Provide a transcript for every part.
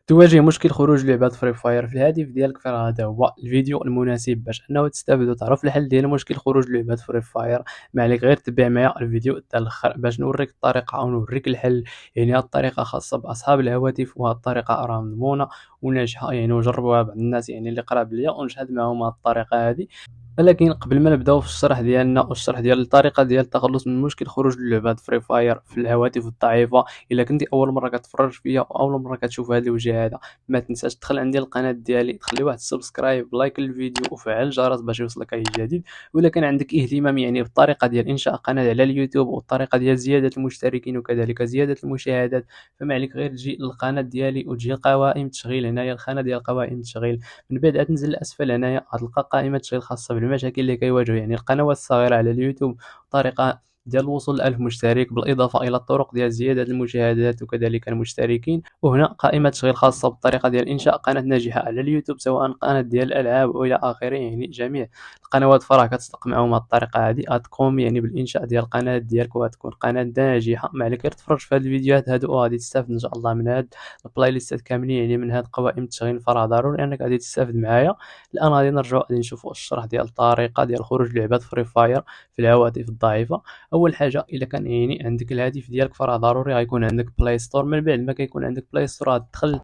تواجه مشكل خروج لعبة فري فاير في الهاتف ديالك، فهذا هو الفيديو المناسب باش انه تستافد وتعرف الحل ديال مشكل خروج لعبة فري فاير. ما عليك غير تبع معايا الفيديو حتى الاخر باش نوريك الطريقة او نوريك الحل. يعني هاد الطريقة خاصة باصحاب الهواتف، وهاد الطريقة راه مضمونة وناجحة، يعني وجربوها بعض الناس يعني اللي قراب ليا ونجحت معاهم هاد الطريقة هادي. ولكن قبل ما نبداو في الشرح ديالنا والشرح ديال الطريقة ديال التخلص من مشكل خروج لعبة فري فاير في الهواتف الضعيفة، الا كنتي اول مرة كتفرج فيا او اول مرة كتشوف هذا الوجه هذا، ما تنساش تدخل عندي القناه ديالي، تخلي واحد السبسكرايب، لايك للفيديو وفعل الجرس باش يوصلك اي جديد. ولا كان عندك اهتمام يعني بالطريقه ديال انشاء قناه على اليوتيوب والطريقه ديال زياده المشتركين وكذلك زياده المشاهدات، فما عليك غير تجي للقناه ديالي وتجي لقوائم التشغيل. هنايا الخانه ديال قوائم التشغيل، من بعد تنزل لاسفل هنايا غتلقى قائمه التشغيل خاصه بالمشاكل اللي كيواجهوا يعني القنوات الصغيره على اليوتيوب، طريقه ديال الوصول ل1000 مشترك، بالإضافة إلى الطرق ديال زيادة المشاهدات وكذلك المشتركين. وهنا قائمة تشغيل خاصة بالطريقة ديال إنشاء قناة ناجحة على اليوتيوب، سواء قناة ديال الألعاب أو إلى آخره، يعني جميع القنوات فراه كتصدق معهم هاد الطريقة هادي. غتقوم يعني بالإنشاء ديال القناة ديالك وغتكون قناة ناجحة. ما عليك غير تفرج في هاد الفيديوهات هادو وغادي تستافد إن شاء الله من هاد البلاي ليستات كاملين، يعني من هاد قوائم التشغيل، فراه ضروري أنك غادي تستافد معايا. الآن غادي نرجعو غادي نشوفو الشرح ديال الطريقة ديال خروج لعبة فري فاير في الهواتف الضعيفة. اول حاجه الا كان يعني عندك الهاتف ديالك فراه ضروري غيكون عندك بلاي ستور. من بعد ما كيكون عندك بلاي ستور غتدخل،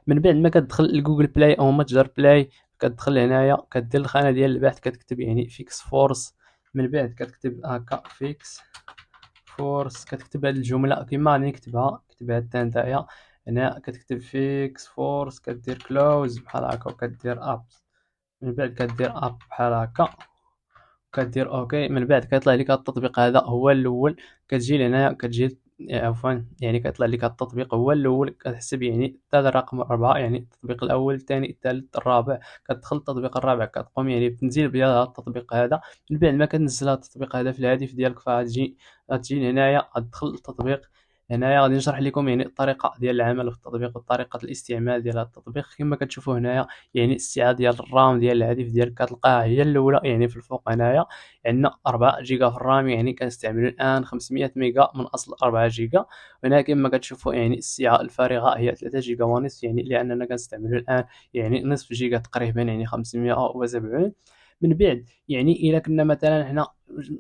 من بعد ما كتدخل لجوجل بلاي او متجر بلاي، كتدخل هنايا كدير الخانه ديال البحث، كتكتب يعني فيكس فورس. من بعد كتكتب هكا فيكس فورس، كتكتب هاد الجمله كيما راني نكتبها، كتبها حتى نتايا. هنا كتكتب فيكس فورس، كدير كلوز بحال هكا وكدير اب. من بعد كدير اب بحال هكا، كدير اوكي. من بعد كيطلع لك التطبيق هذا هو الاول. كتجي لهنا كتجي، عفوا يعني كيطلع لك التطبيق هو الاول، كتحسب يعني حتى الرقم 4، يعني التطبيق الاول الثاني الثالث الرابع. كتدخل التطبيق الرابع كتقوم يعني بتنزيل ديال هذا التطبيق هذا. من بعد ما كتنزل هذا التطبيق هذا في الهاتف ديالك، غتجي هنايا غتدخل التطبيق. هنايا غادي نشرح لكم يعني الطريقه ديال العمل في التطبيق وطريقه الاستعمال ديال هذا التطبيق. كما كتشوفوا هنايا يعني السعه ديال الرام ديال الهاتف ديالك كتلقاها هي الاولى يعني في الفوق. هنايا عندنا 4 جيجا في الرام، يعني كنستعملوا الان 500 ميجا من اصل 4 جيجا. هنا كما كتشوفوا يعني السعه الفارغه هي 3 جيجا ونصف، يعني لاننا كنستعملوا الان يعني نصف جيجا تقريبا، يعني 570. من بعد يعني الا كنا مثلا حنا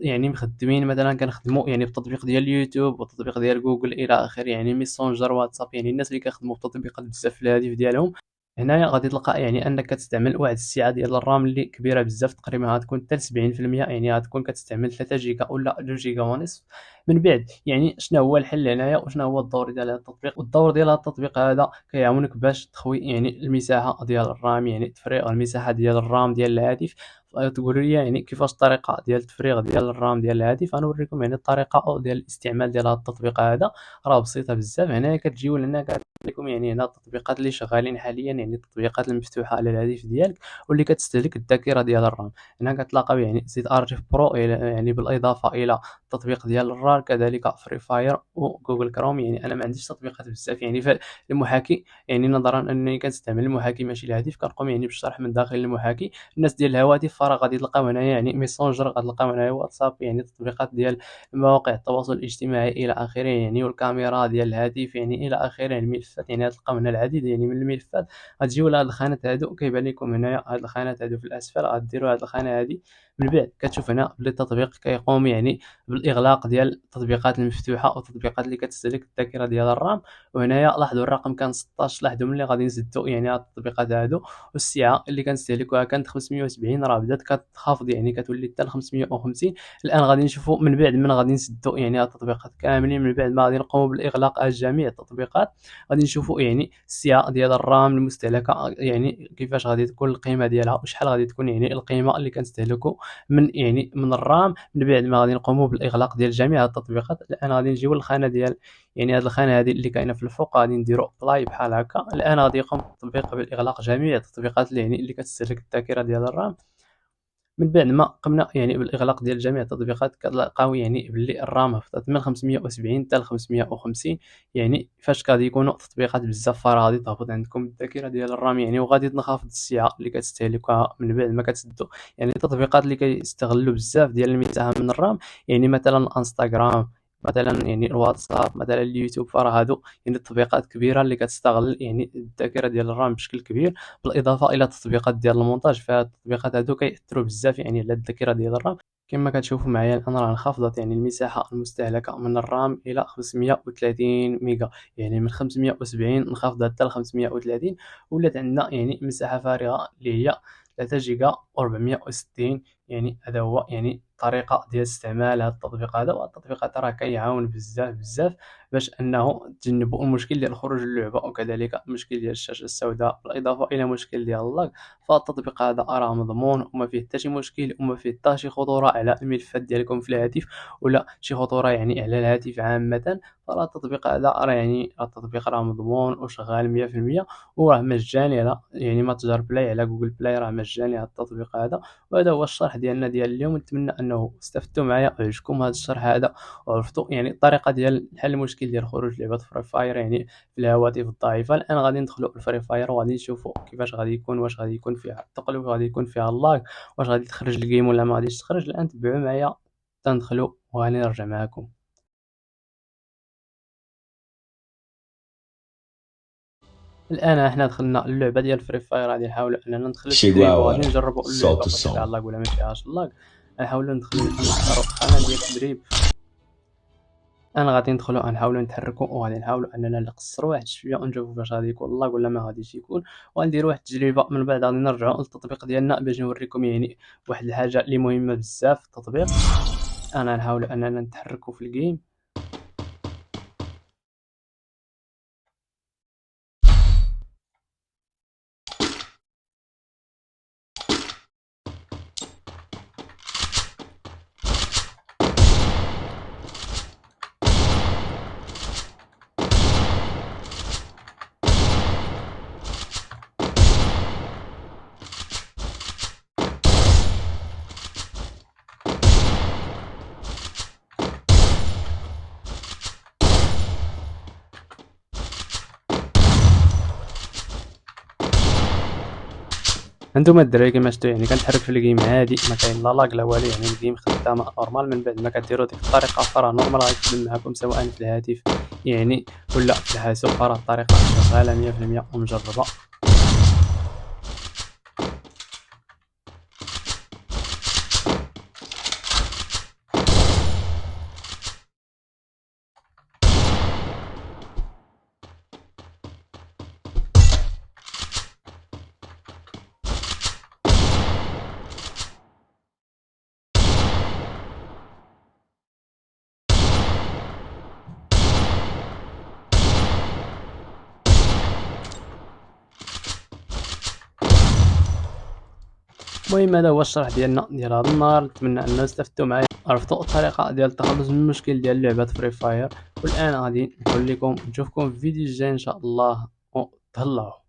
يعني مخدمين مثلا كنخدموا يعني بالتطبيق ديال اليوتيوب والتطبيق ديال جوجل الى اخره، يعني ميسونجر واتساب، يعني الناس اللي كيخدموا بالتطبيقات بزاف في الهاتف ديالهم، هنايا غادي تلقى يعني انك كتستعمل واحد السعه ديال الرام اللي كبيره بزاف، تقريبا غتكون حتى 70%، يعني غتكون كتستعمل 3 جيجا ولا 2 جيجا ونصف. من بعد يعني شنو هو الحل هنايا وشنو هو الدور ديال هذا التطبيق؟ والدور ديال هذا التطبيق هذا كيعاونك باش تخوي يعني المساحه ديال الرام، يعني تفريغ المساحه ديال الرام ديال الهاتف. تقولوا لي يعني كيفاش الطريقه ديال التفريغ ديال الرام ديال الهاتف؟ غنوريكم يعني الطريقه او ديال الاستعمال ديال هذا التطبيق هذا، راه بسيطه بزاف. هنا كتجيو لهنا لكم يعني هنا التطبيقات اللي شغالين حاليا، يعني التطبيقات المفتوحه على الهاتف ديالك واللي كتستهلك الذاكره ديال الرام. هنا كتلاقاو يعني زيد ارشيف برو يعني بالاضافه الى التطبيق ديال الرار، كذلك فري فاير وجوجل كروم. يعني انا ما عنديش تطبيقات بزاف يعني في المحاكي، يعني نظرا انني كنستعمل المحاكي ماشي الهاتف، كنقوم يعني بالشرح من داخل المحاكي. الناس ديال الهواتف فراه غادي تلقاو هنايا يعني ميسونجر، غتلقاو هنايا واتساب، يعني تطبيقات ديال مواقع التواصل الاجتماعي الى اخره، يعني والكاميرا ديال الهاتف يعني الى اخره، الملفات يعني غتلقاو هنا العديد يعني من الملفات. غتجيو لهاد الخانات هادو، كيبان لكم هنايا هاد الخانات هادو في الاسفل، غديروا هاد الخانه هادي. من بعد كتشوف هنا بلي التطبيق كيقوم يعني بالاغلاق ديال التطبيقات المفتوحه والتطبيقات اللي كتستهلك الذاكره ديال الرام. وهنايا لاحظوا الرقم كان 16، لاحظوا ملي غادي نزيدوا يعني هاد التطبيقات هادو والسعه اللي كنستهلكوها كانت 570، راه بدات كتخافض يعني كتولي حتى ل 550. الان غادي نشوفوا من بعد من غادي نسدوا يعني هاد التطبيقات كاملين، من بعد ما غادي نقوموا بالاغلاق على جميع التطبيقات، غادي نشوفوا يعني السعه ديال الرام المستهلكه، يعني كيفاش غادي تكون القيمه ديالها وشحال غادي تكون يعني القيمه اللي كنستهلكوا من يعني من الرام. من بعد ما غادي نقوموا بالاغلاق ديال جميع التطبيقات، الان غادي نجيو للخانه ديال يعني هاد الخانه هذه اللي كاينه في الفوق، غادي نديروا ابلاي بحال هكا. الان غادي يقوم التطبيق بالاغلاق جميع التطبيقات اللي يعني اللي كتستهلك الذاكره ديال الرام. من بعد ما قمنا يعني بالاغلاق ديال جميع التطبيقات، كتلقاو يعني باللي الرام هبطت من 570 حتى ل 550. يعني فاش غادي يكونوا تطبيقات بزاف فراه غادي تهبط عندكم الذاكره ديال الرام، يعني وغادي تنخفض السعه اللي كتستهلكوها من بعد ما كتسدوا يعني التطبيقات اللي كيستغلوا بزاف ديال المساحه من الرام، يعني مثلا انستغرام، مثلا يعني الواتساب، مثلا اليوتيوب، فراه هادو يعني تطبيقات كبيره اللي كتستغل يعني الذاكره ديال الرام بشكل كبير، بالاضافه الى التطبيقات ديال المونتاج. فالتطبيقات هادو كيأثروا بزاف يعني على الذاكره ديال الرام. كما كتشوفوا معايا الان راه انخفضت يعني المساحه المستهلكه من الرام الى 530 ميجا، يعني من 570 انخفضت حتى ل 530. ولات عندنا يعني مساحه فارغه اللي هي 3 جيجا و460. يعني هذا هو يعني الطريقه ديال استعمال هذا التطبيق هذا. وهذا التطبيق هذا راه كيعاون بزاف بزاف باش انه تجنبوا المشكل ديال خروج اللعبه، وكذلك المشكل ديال الشاشه السوداء، بالاضافه الى مشكل ديال اللاغ. فالتطبيق هذا راه مضمون وما فيه حتى شي مشكل، وما فيه حتى شي خطوره على الملفات ديالكم في الهاتف، ولا شي خطوره يعني على الهاتف عامه. فراه التطبيق هذا راه يعني التطبيق راه مضمون وشغال 100%، وراه مجاني على يعني متجر بلاي، على جوجل بلاي راه مجاني هذا التطبيق هذا. وهذا هو الشرح ديالنا ديال اليوم. نتمنى انه استفدتوا معايا وعجبكم هذا الشرح هذا، وعرفتوا يعني الطريقه ديال حل المشكل ديال خروج لعبه فري فاير يعني في الهواتف الضعيفه. الان غادي ندخلوا الفري فاير وغادي نشوفوا كيفاش غادي يكون، واش غادي يكون فيها التقلب، غادي يكون فيها اللاغ، واش غادي تخرج الجيم ولا ما غاديش تخرج. الان تبعوا معايا تندخلوا وغادي نرجع معكم. الان احنا دخلنا اللعبه ديال فري فاير، غادي نحاولوا اننا ندخلوا التدريب Chegou a وغادي hora. نجربوا اللعبه Solta o واش فيها som. لاغ ولا ما فيهاش لاغ. نحاولوا ندخلوا الان نختاروا خانه ديال التدريب. انا غادي ندخلوا نحاولوا نتحركوا وغادي نحاولوا اننا نقصروا واحد شويه ونشوفوا واش غادي يكون لاغ ولا ما غاديش يكون. وغنديروا واحد التجربه من بعد غادي نرجعوا للتطبيق ديالنا باش نوريكم يعني واحد الحاجه اللي مهمه بزاف في التطبيق. انا نحاولوا اننا نتحركوا في الجيم. هانتوما الدراري كيما شفتوا يعني كنتحرك في الجيم عادي، ما كاين لا لاغ لا والو، يعني الجيم خدامه نورمال. من بعد ما كديروا ديك الطريقه فراه نورمال غتخدم معكم سواء في الهاتف يعني ولا في الحاسوب. فراه الطريقه شغاله 100% ومجربه. المهم هذا هو الشرح ديالنا ديال هذا النهار. نتمنى ان استفدتوا معايا، عرفتوا الطريقه ديال التخلص من المشكل ديال لعبه فري فاير. والان غادي نقول لكم نشوفكم في الفيديو الجاي ان شاء الله، وتهلاو.